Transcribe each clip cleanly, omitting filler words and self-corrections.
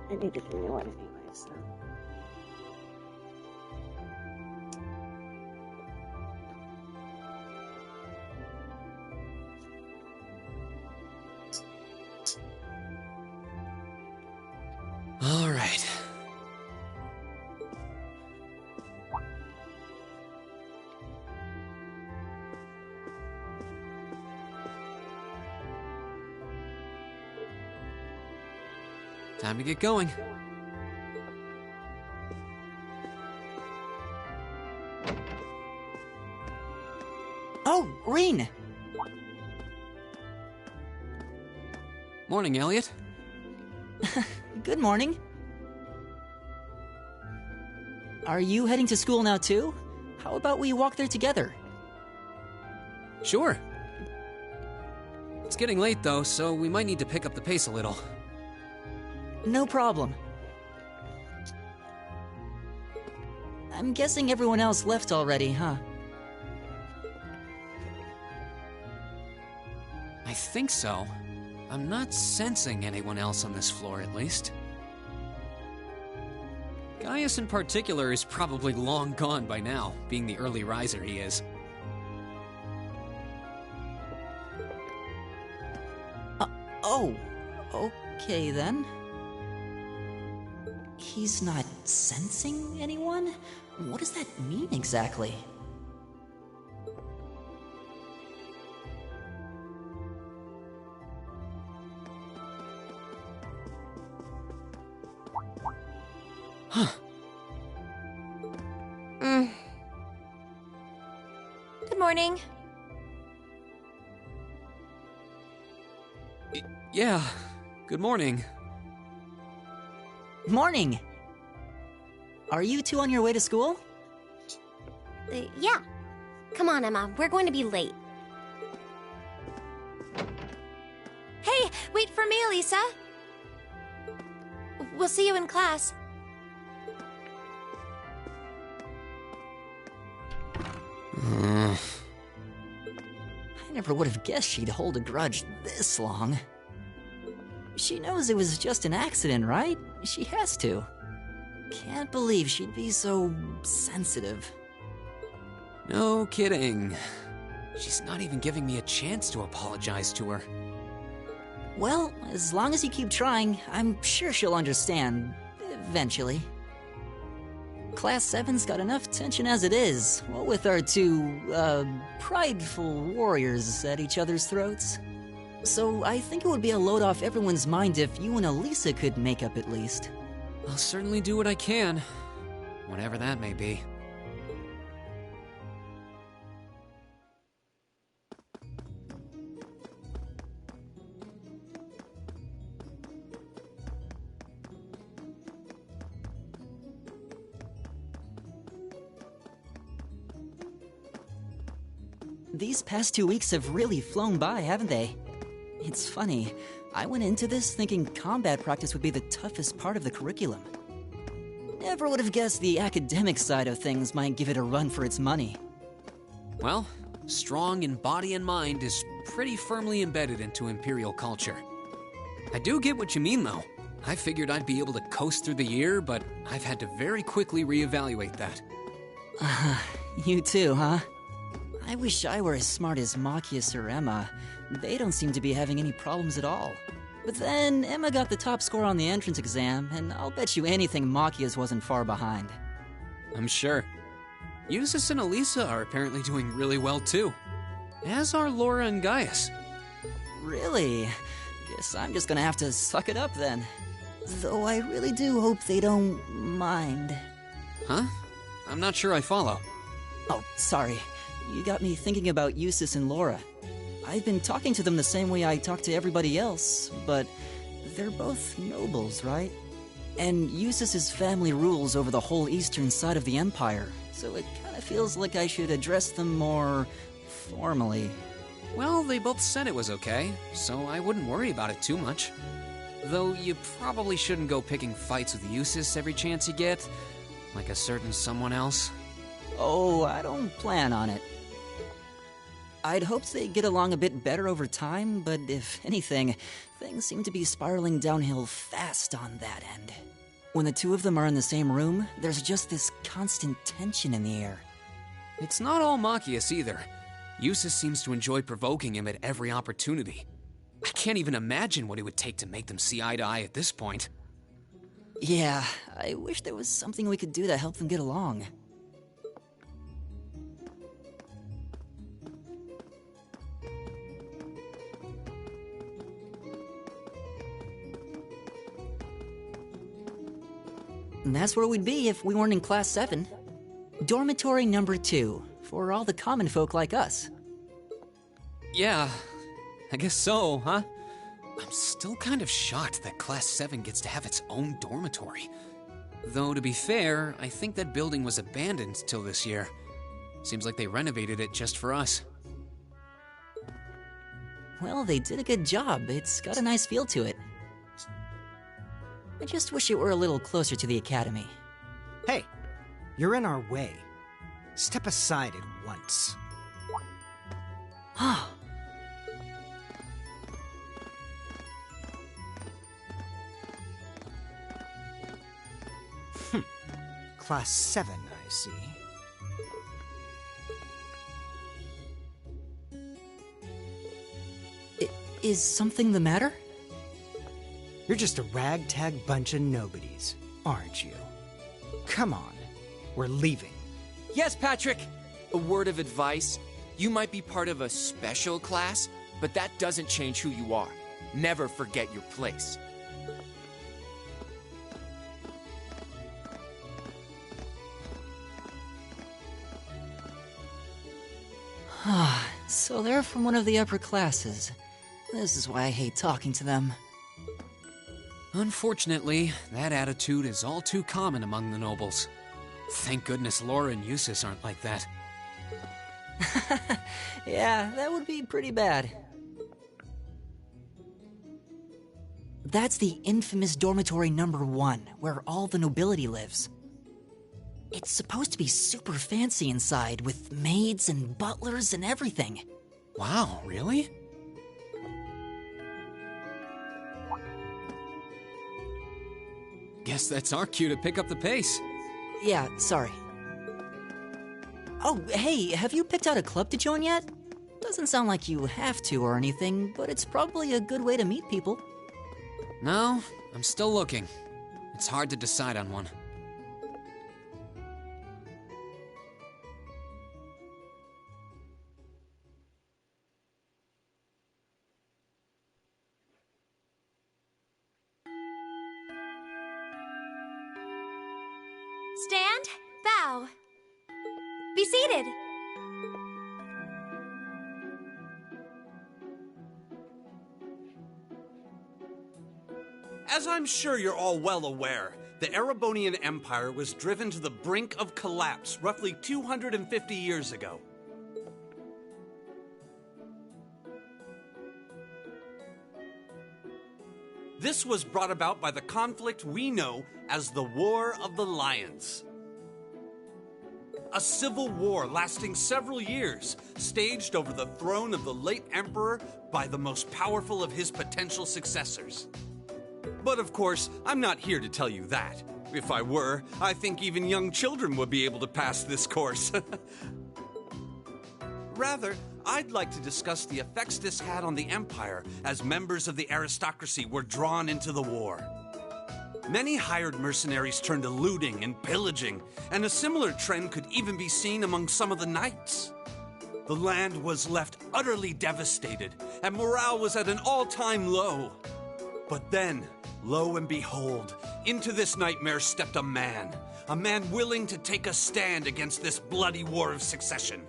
I need to do one anyway, so... All right. Time to get going. Oh, Reen! Morning, Elliot. Good morning. Are you heading to school now too? How about we walk there together? Sure. It's getting late though, so we might need to pick up the pace a little. No problem. I'm guessing everyone else left already, huh? I think so. I'm not sensing anyone else on this floor, at least. Gaius in particular is probably long gone by now, being the early riser he is. Oh, okay then. He's not sensing anyone? What does that mean exactly? Huh. Good morning. Yeah, good morning. Morning! Are you two on your way to school? Yeah. Come on, Emma. We're going to be late. Hey, wait for me, Elisa. We'll see you in class. I never would have guessed she'd hold a grudge this long. She knows it was just an accident, right? She has to. Can't believe she'd be so sensitive. No kidding. She's not even giving me a chance to apologize to her. Well, as long as you keep trying, I'm sure she'll understand. Eventually. Class 7's got enough tension as it is, what with our two, prideful warriors at each other's throats. So I think it would be a load off everyone's mind if you and Elisa could make up at least. I'll certainly do what I can, whatever that may be. These past 2 weeks have really flown by, haven't they? It's funny, I went into this thinking combat practice would be the toughest part of the curriculum. Never would have guessed the academic side of things might give it a run for its money. Well, strong in body and mind is pretty firmly embedded into Imperial culture. I do get what you mean, though. I figured I'd be able to coast through the year, but I've had to very quickly reevaluate that. You too, huh? I wish I were as smart as Machias or Emma. They don't seem to be having any problems at all. But then, Emma got the top score on the entrance exam, and I'll bet you anything Machias wasn't far behind. I'm sure. Eustace and Elisa are apparently doing really well too. As are Laura and Gaius. Really? Guess I'm just gonna have to suck it up then. Though I really do hope they don't mind. Huh? I'm not sure I follow. Oh, sorry. You got me thinking about Eustace and Laura. I've been talking to them the same way I talk to everybody else, but they're both nobles, right? And Eustace's family rules over the whole eastern side of the Empire, so it kinda feels like I should address them more formally. Well, they both said it was okay, so I wouldn't worry about it too much. Though you probably shouldn't go picking fights with Eustace every chance you get, like a certain someone else. Oh, I don't plan on it. I'd hoped they'd get along a bit better over time, but if anything, things seem to be spiraling downhill fast on that end. When the two of them are in the same room, there's just this constant tension in the air. It's not all Machias either. Eustace seems to enjoy provoking him at every opportunity. I can't even imagine what it would take to make them see eye to eye at this point. Yeah, I wish there was something we could do to help them get along. And that's where we'd be if we weren't in Class 7. Dormitory number 2, for all the common folk like us. Yeah, I guess so, huh? I'm still kind of shocked that Class 7 gets to have its own dormitory. Though, to be fair, I think that building was abandoned till this year. Seems like they renovated it just for us. Well, they did a good job. It's got a nice feel to it. I just wish it were a little closer to the academy. Hey, you're in our way. Step aside at once. Class 7, I see. Is something the matter? You're just a ragtag bunch of nobodies, aren't you? Come on, we're leaving. Yes, Patrick! A word of advice. You might be part of a special class, but that doesn't change who you are. Never forget your place. So they're from one of the upper classes. This is why I hate talking to them. Unfortunately, that attitude is all too common among the nobles. Thank goodness Laura and Eustace aren't like that. Yeah, that would be pretty bad. That's the infamous dormitory number 1, where all the nobility lives. It's supposed to be super fancy inside, with maids and butlers and everything. Wow, really? Guess that's our cue to pick up the pace. Yeah, sorry. Oh, hey, have you picked out a club to join yet? Doesn't sound like you have to or anything, but it's probably a good way to meet people. No, I'm still looking. It's hard to decide on one. Stand, bow. Be seated. As I'm sure you're all well aware, the Erebonian Empire was driven to the brink of collapse roughly 250 years ago. This was brought about by the conflict we know as the War of the Lions. A civil war lasting several years, staged over the throne of the late emperor by the most powerful of his potential successors. But of course, I'm not here to tell you that. If I were, I think even young children would be able to pass this course. Rather, I'd like to discuss the effects this had on the Empire as members of the aristocracy were drawn into the war. Many hired mercenaries turned to looting and pillaging, and a similar trend could even be seen among some of the knights. The land was left utterly devastated, and morale was at an all-time low. But then, lo and behold, into this nightmare stepped a man willing to take a stand against this bloody war of succession.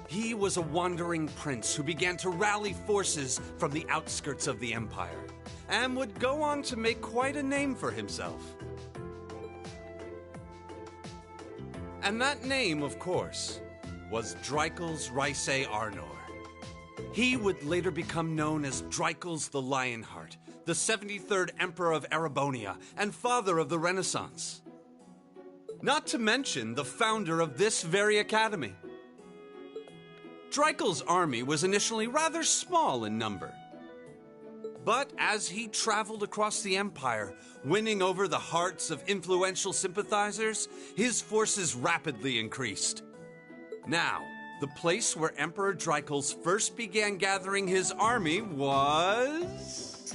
He was a wandering prince who began to rally forces from the outskirts of the empire, and would go on to make quite a name for himself. And that name, of course, was Dreikels Rhysei Arnor. He would later become known as Dreikels the Lionheart, the 73rd Emperor of Erebonia, and father of the Renaissance. Not to mention the founder of this very academy. Dreikel's army was initially rather small in number. But as he traveled across the Empire, winning over the hearts of influential sympathizers, his forces rapidly increased. Now, the place where Emperor Dreikel's first began gathering his army was...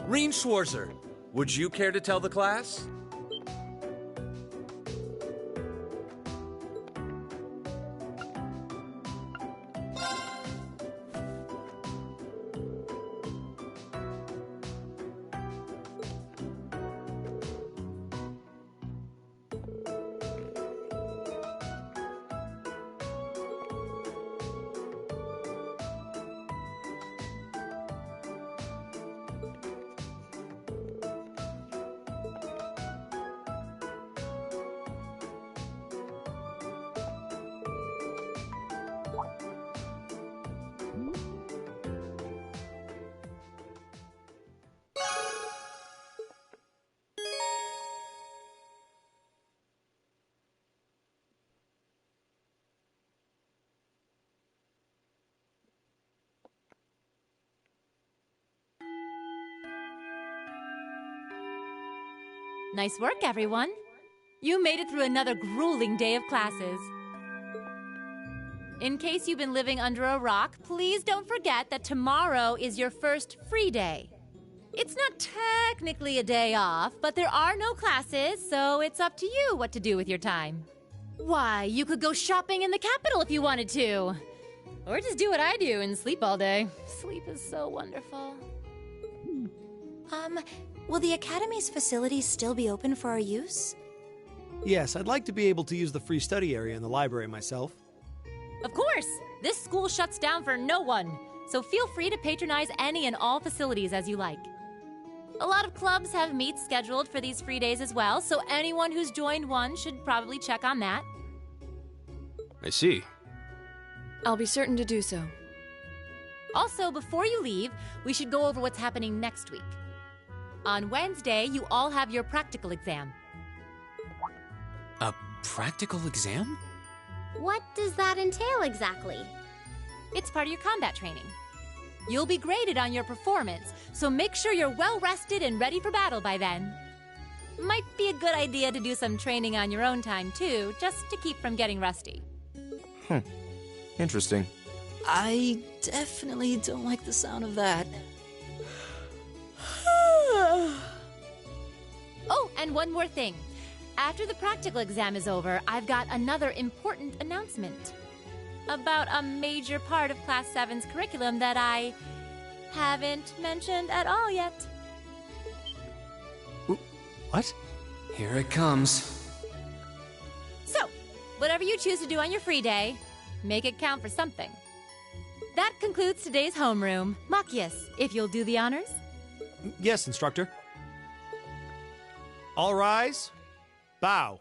Reen Schwarzer, would you care to tell the class? Nice work, everyone. You made it through another grueling day of classes. In case you've been living under a rock, please don't forget that tomorrow is your first free day. It's not technically a day off, but there are no classes, so it's up to you what to do with your time. Why, you could go shopping in the capital if you wanted to. Or just do what I do and sleep all day. Sleep is so wonderful. Will the Academy's facilities still be open for our use? Yes, I'd like to be able to use the free study area in the library myself. Of course! This school shuts down for no one, so feel free to patronize any and all facilities as you like. A lot of clubs have meets scheduled for these free days as well, so anyone who's joined one should probably check on that. I see. I'll be certain to do so. Also, before you leave, we should go over what's happening next week. On Wednesday, you all have your practical exam. A practical exam? What does that entail exactly? It's part of your combat training. You'll be graded on your performance, so make sure you're well rested and ready for battle by then. Might be a good idea to do some training on your own time, too, just to keep from getting rusty. Interesting. I definitely don't like the sound of that. Oh, and one more thing. After the practical exam is over, I've got another important announcement about a major part of Class 7's curriculum that I haven't mentioned at all yet. What? Here it comes. So, whatever you choose to do on your free day, make it count for something. That concludes today's homeroom. Machias, if you'll do the honors. Yes, instructor. All rise. Bow.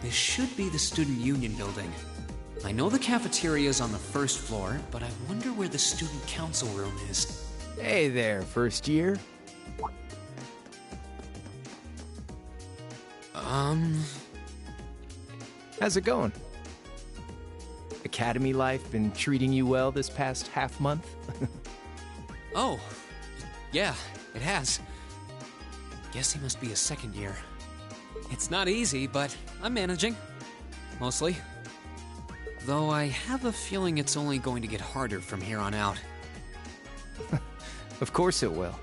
This should be the Student Union building. I know the cafeteria is on the first floor, but I wonder where the Student Council room is. Hey there, first year. How's it going? Academy life been treating you well this past half month? Oh, yeah, it has. Guess he must be a second year. It's not easy, but I'm managing. Mostly. Though I have a feeling it's only going to get harder from here on out. Of course it will.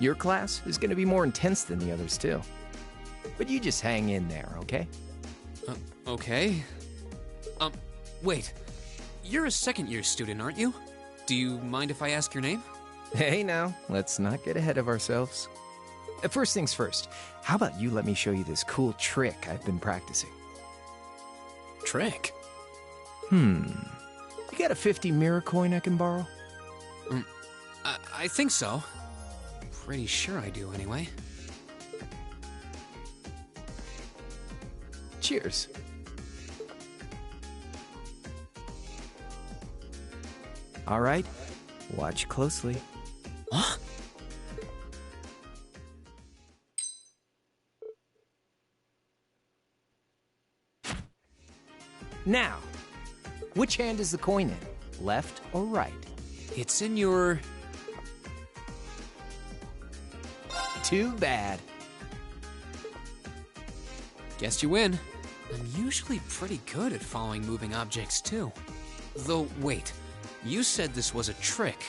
Your class is going to be more intense than the others, too. But you just hang in there, okay? Okay. Wait. You're a second-year student, aren't you? Do you mind if I ask your name? Hey now, let's not get ahead of ourselves. First things first, how about you let me show you this cool trick I've been practicing? Trick? You got a 50 mirror coin I can borrow? I think so. Pretty sure I do, anyway. Cheers. All right, watch closely. Huh? Now, which hand is the coin in? Left or right? It's in your... Too bad. Guess you win. I'm usually pretty good at following moving objects, too. Though, wait. You said this was a trick,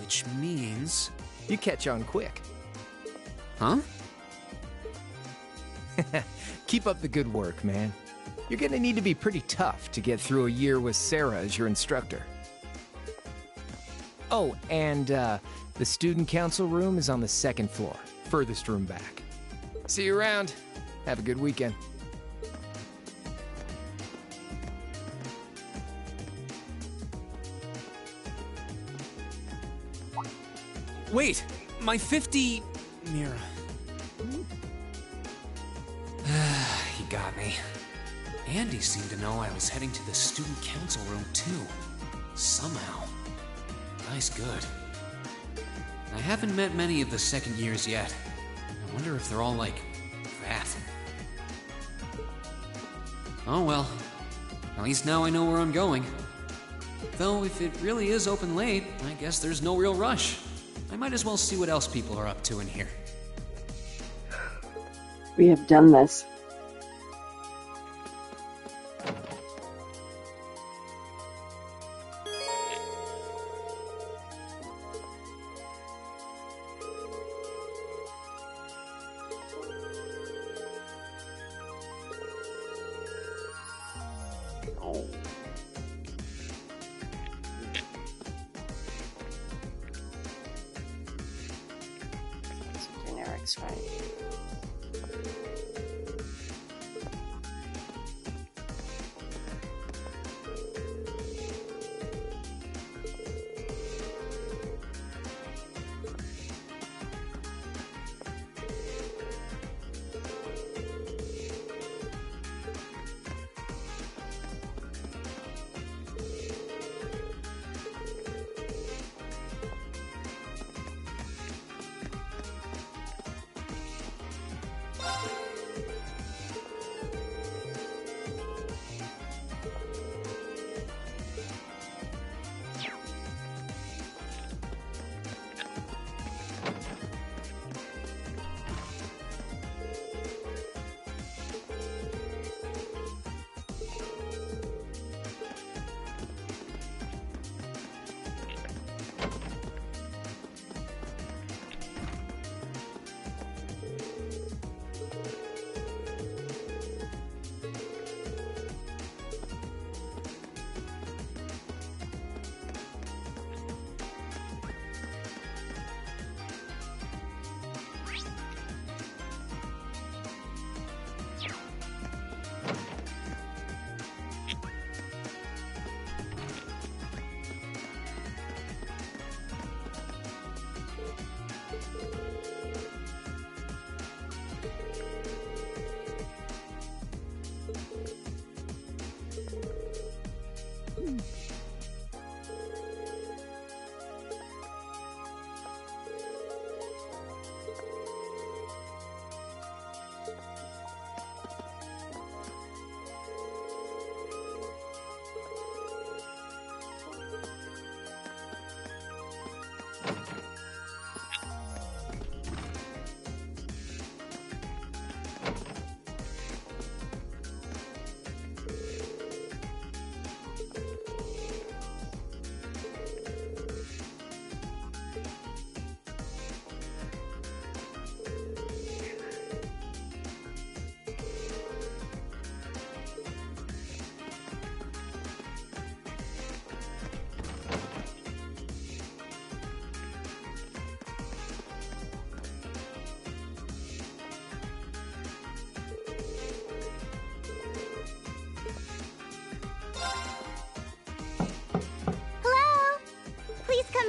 which means... You catch on quick. Huh? Keep up the good work, man. You're gonna need to be pretty tough to get through a year with Sarah as your instructor. Oh, and the student council room is on the second floor, furthest room back. See you around. Have a good weekend. Wait! My 50... mirror. He got me. Andy seemed to know I was heading to the student council room, too. Somehow. Guy's good. I haven't met many of the second years yet. I wonder if they're all like that. Oh well. At least now I know where I'm going. Though if it really is open late, I guess there's no real rush. I might as well see what else people are up to in here. We have done this. Generics, right?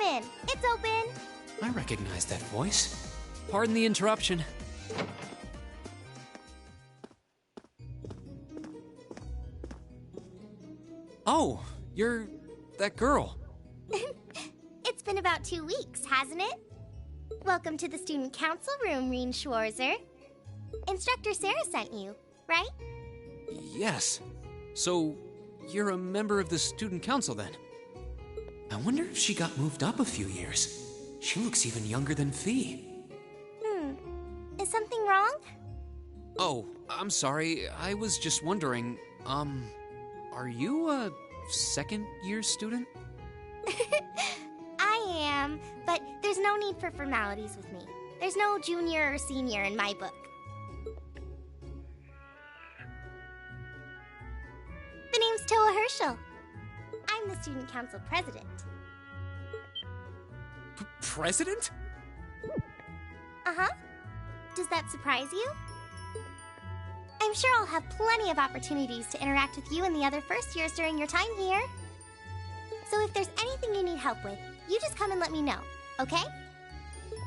Come in. It's open. I recognize that voice. Pardon the interruption. Oh, you're that girl. It's been about 2 weeks, hasn't it? Welcome to the student council room, Reen Schwarzer. Instructor Sarah sent you, right? Yes. So, you're a member of the student council then? I wonder if she got moved up a few years. She looks even younger than Fee. Is something wrong? Oh, I'm sorry. I was just wondering, are you a second-year student? I am, but there's no need for formalities with me. There's no junior or senior in my book. The name's Toa Herschel. I'm the student council president. President? Uh-huh. Does that surprise you? I'm sure I'll have plenty of opportunities to interact with you and the other first years during your time here. So if there's anything you need help with, you just come and let me know, okay?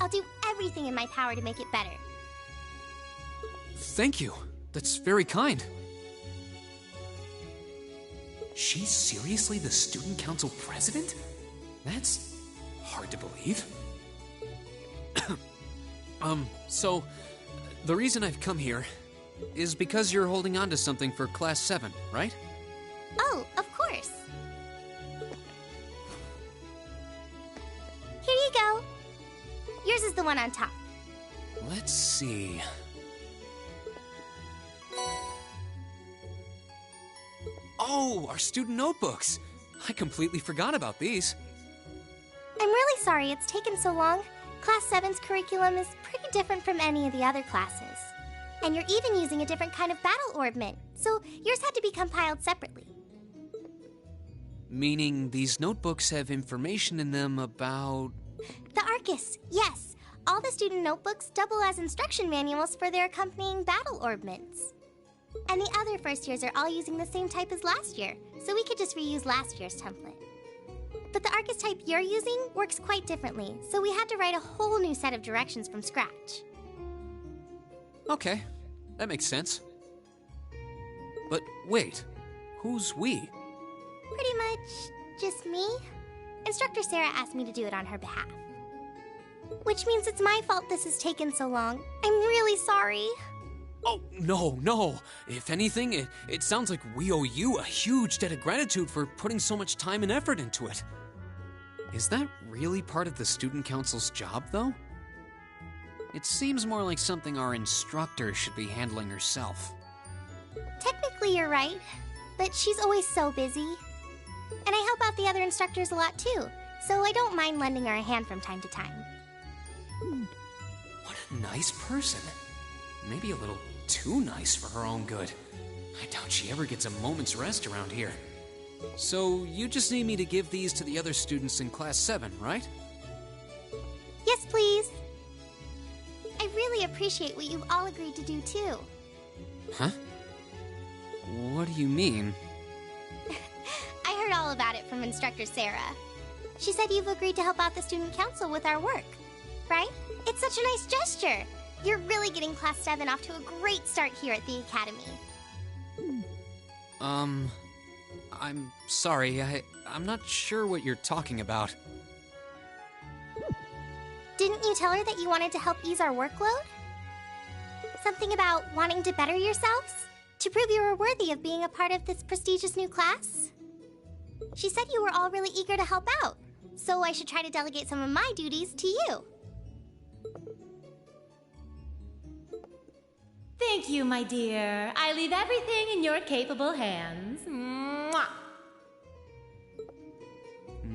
I'll do everything in my power to make it better. Thank you. That's very kind. She's seriously the student council president? That's hard to believe. So, the reason I've come here is because you're holding on to something for Class 7, right? Oh, of course. Here you go. Yours is the one on top. Let's see. Oh, our student notebooks. I completely forgot about these. I'm really sorry it's taken so long. Class 7's curriculum is pretty different from any of the other classes. And you're even using a different kind of battle orbment, so yours had to be compiled separately. Meaning these notebooks have information in them about... The Arcus, yes. All the student notebooks double as instruction manuals for their accompanying battle orbments. And the other first years are all using the same type as last year, so we could just reuse last year's template. But the Arcus type you're using works quite differently, so we had to write a whole new set of directions from scratch. Okay, that makes sense. But wait, who's we? Pretty much just me. Instructor Sarah asked me to do it on her behalf. Which means it's my fault this has taken so long. I'm really sorry. Oh, no. If anything, it sounds like we owe you a huge debt of gratitude for putting so much time and effort into it. Is that really part of the student council's job, though? It seems more like something our instructor should be handling herself. Technically, you're right, but she's always so busy. And I help out the other instructors a lot, too, so I don't mind lending her a hand from time to time. What a nice person. Maybe a little too nice for her own good. I doubt she ever gets a moment's rest around here. So, you just need me to give these to the other students in Class 7, right? Yes, please. I really appreciate what you've all agreed to do, too. Huh? What do you mean? I heard all about it from Instructor Sarah. She said you've agreed to help out the student council with our work, right? It's such a nice gesture. You're really getting Class 7 off to a great start here at the Academy. I'm sorry, I'm not sure what you're talking about. Didn't you tell her that you wanted to help ease our workload? Something about wanting to better yourselves? To prove you were worthy of being a part of this prestigious new class? She said you were all really eager to help out, so I should try to delegate some of my duties to you. Thank you, my dear. I leave everything in your capable hands. Mwah!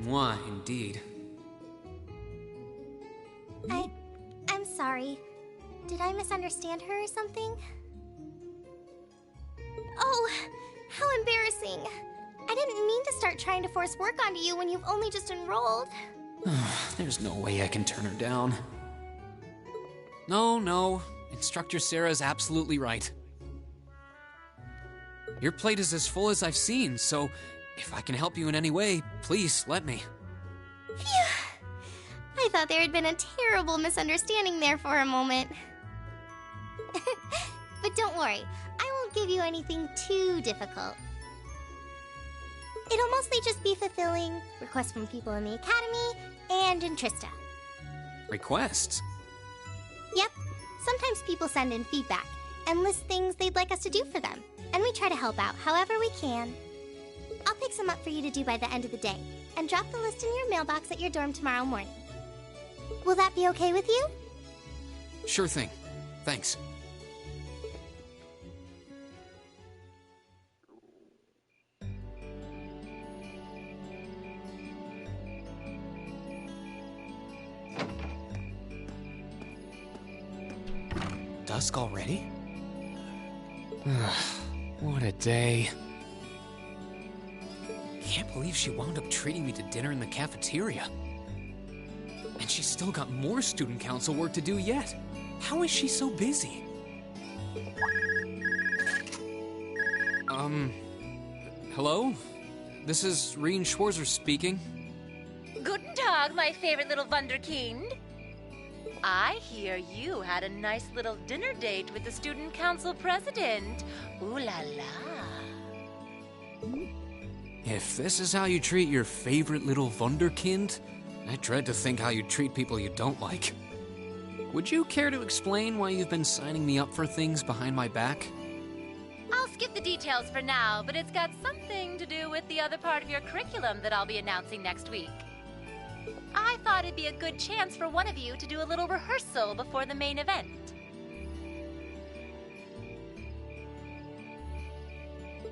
Mwah, indeed. I'm sorry. Did I misunderstand her or something? Oh, how embarrassing. I didn't mean to start trying to force work onto you when you've only just enrolled. There's no way I can turn her down. No. Instructor Sarah's absolutely right. Your plate is as full as I've seen, so if I can help you in any way, please let me. Phew! really thought there had been a terrible misunderstanding there for a moment. But don't worry, I won't give you anything too difficult. It'll mostly just be fulfilling requests from people in the Academy and in Trista. Requests? Yep. Sometimes people send in feedback and list things they'd like us to do for them, and we try to help out however we can. I'll pick some up for you to do by the end of the day, and drop the list in your mailbox at your dorm tomorrow morning. Will that be okay with you? Sure thing. Thanks. Dusk already? What a day. Can't believe she wound up treating me to dinner in the cafeteria. And she's still got more student council work to do yet. How is she so busy? Hello? This is Rien Schwarzer speaking. Guten Tag, my favorite little Wunderkind. I hear you had a nice little dinner date with the student council president. Ooh la la. If this is how you treat your favorite little Wunderkind, I dread to think how you treat people you don't like. Would you care to explain why you've been signing me up for things behind my back? I'll skip the details for now, but it's got something to do with the other part of your curriculum that I'll be announcing next week. I thought it'd be a good chance for one of you to do a little rehearsal before the main event.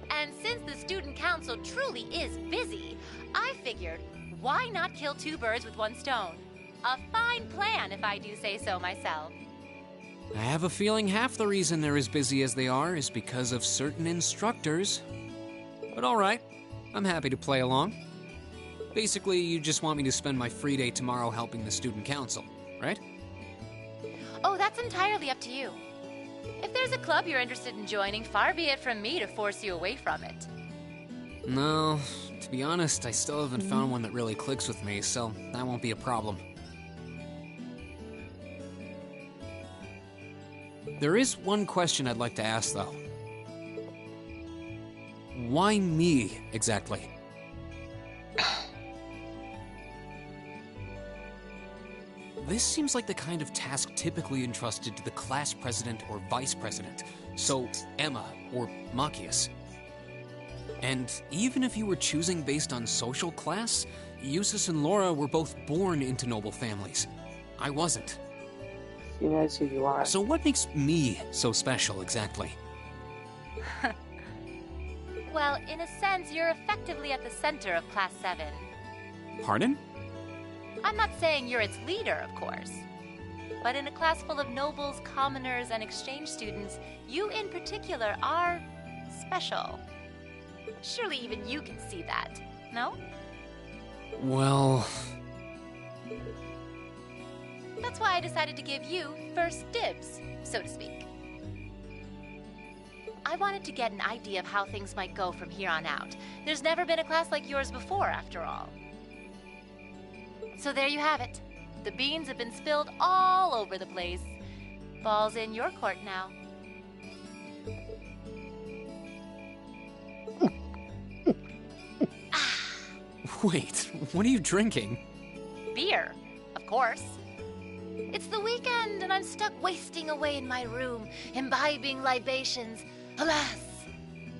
And since the student council truly is busy, I figured, why not kill two birds with one stone? A fine plan, if I do say so myself. I have a feeling half the reason they're as busy as they are is because of certain instructors. But alright, I'm happy to play along. Basically, you just want me to spend my free day tomorrow helping the student council, right? Oh, that's entirely up to you. If there's a club you're interested in joining, far be it from me to force you away from it. No, to be honest, I still haven't found one that really clicks with me, so that won't be a problem. There is one question I'd like to ask, though. Why me, exactly? This seems like the kind of task typically entrusted to the class president or vice president, so Emma or Machias. And even if you were choosing based on social class, Eustace and Laura were both born into noble families. I wasn't. She knows who you are. So what makes me so special, exactly? Well, in a sense, you're effectively at the center of Class 7. Pardon? I'm not saying you're its leader, of course. But in a class full of nobles, commoners, and exchange students, you in particular are special. Surely even you can see that, no? Well... That's why I decided to give you first dibs, so to speak. I wanted to get an idea of how things might go from here on out. There's never been a class like yours before, after all. So there you have it. The beans have been spilled all over the place. Ball's in your court now. Wait, what are you drinking? Beer, of course. It's the weekend and I'm stuck wasting away in my room, imbibing libations. Alas,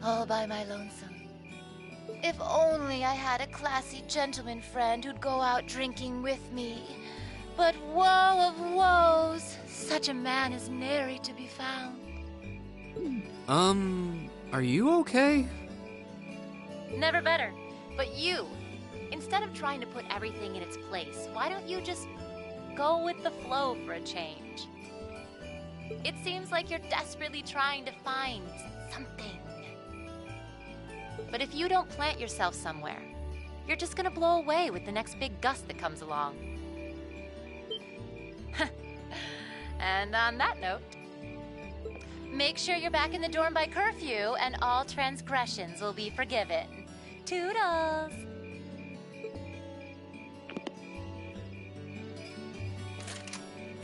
all by my lonesome. If only I had a classy gentleman friend who'd go out drinking with me. But woe of woes, such a man is nary to be found. Are you okay? Never better. But you, instead of trying to put everything in its place, why don't you just go with the flow for a change? It seems like you're desperately trying to find something. But if you don't plant yourself somewhere, you're just gonna blow away with the next big gust that comes along. And on that note, make sure you're back in the dorm by curfew and all transgressions will be forgiven. Toodles!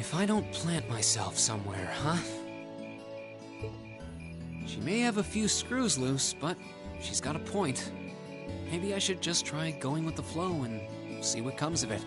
If I don't plant myself somewhere, huh? She may have a few screws loose, but she's got a point. Maybe I should just try going with the flow and see what comes of it.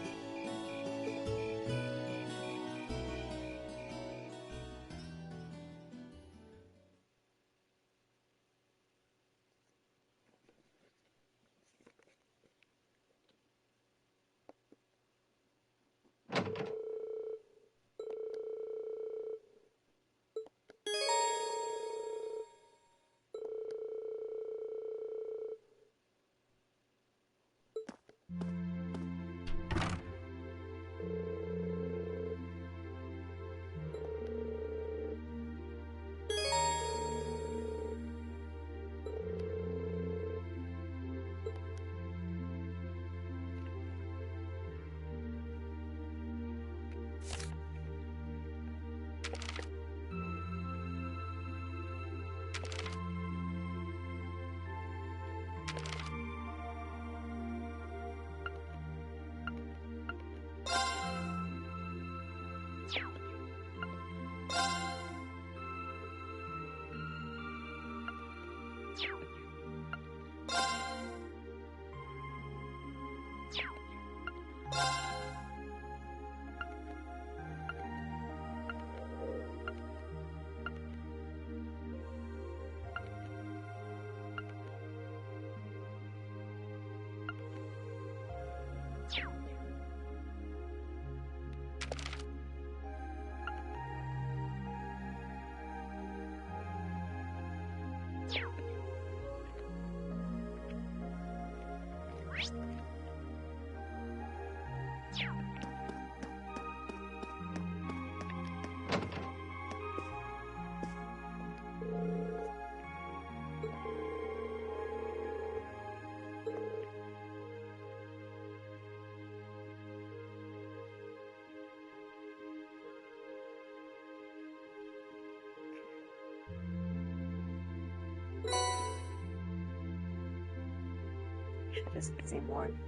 That doesn't seem warm.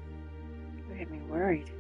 You had me worried.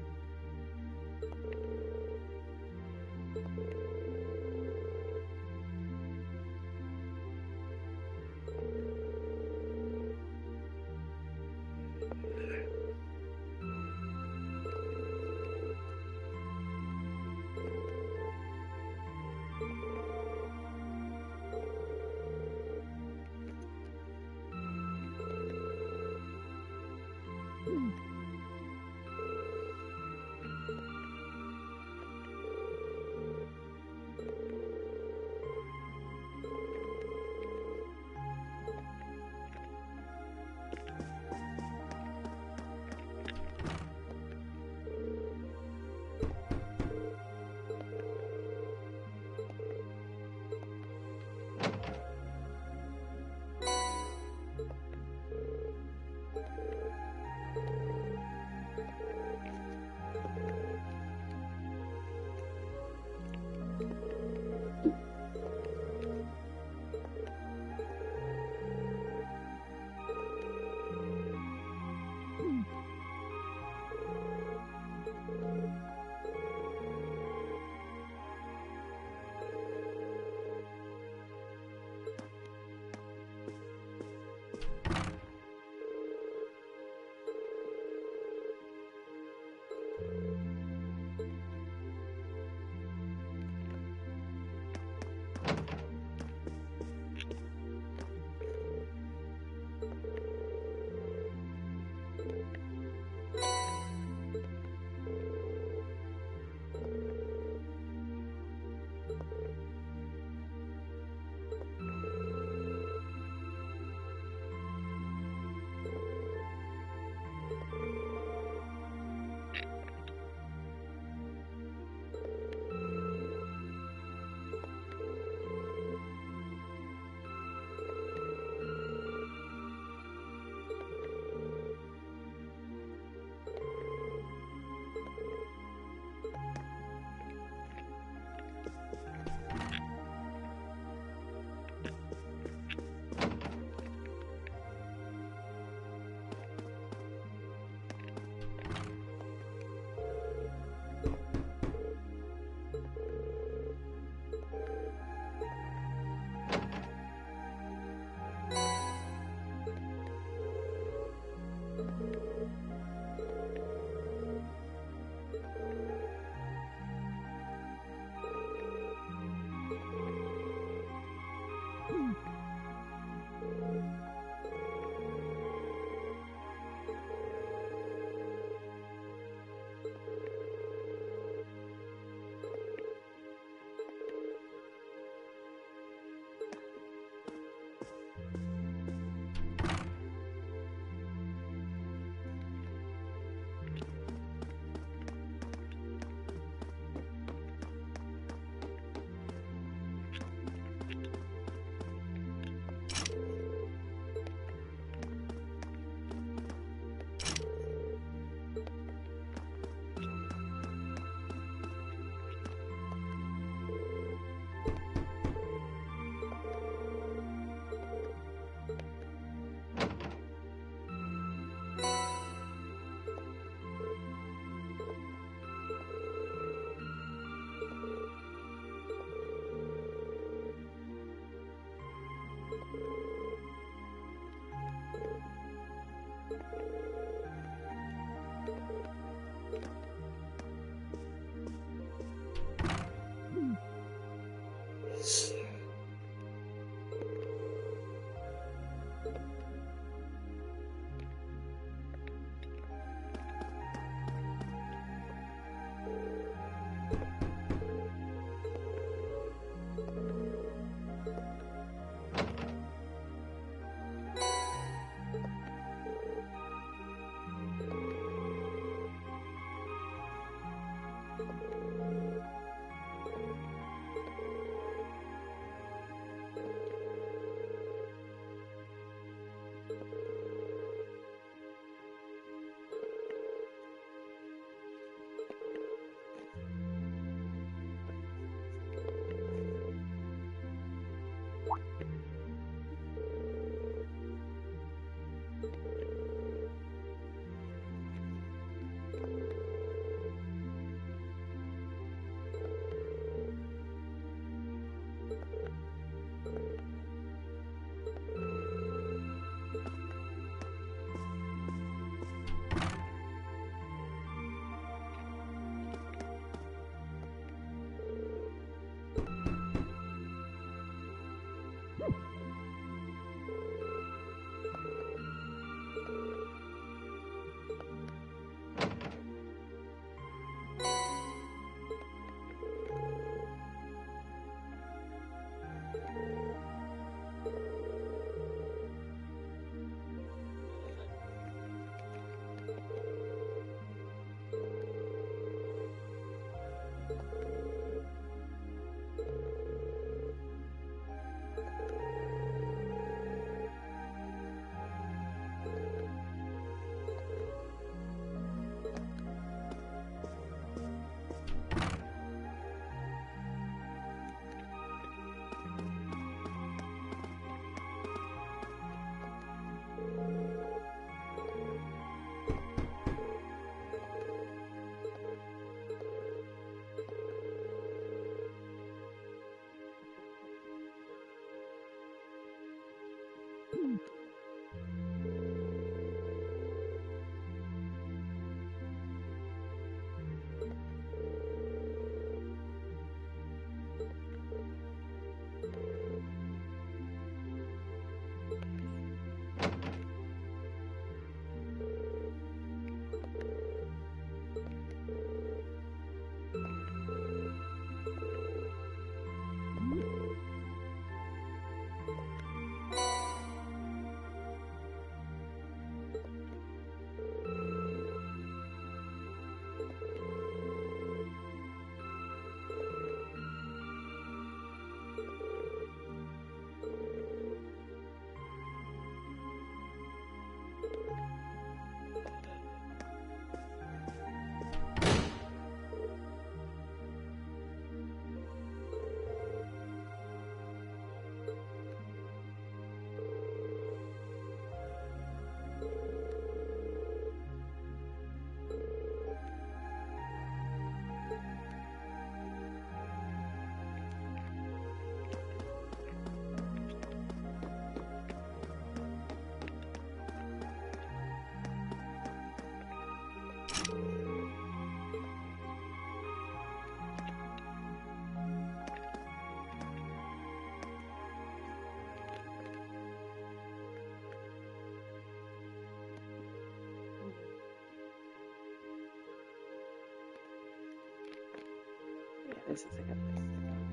Yeah, this is a good place to go.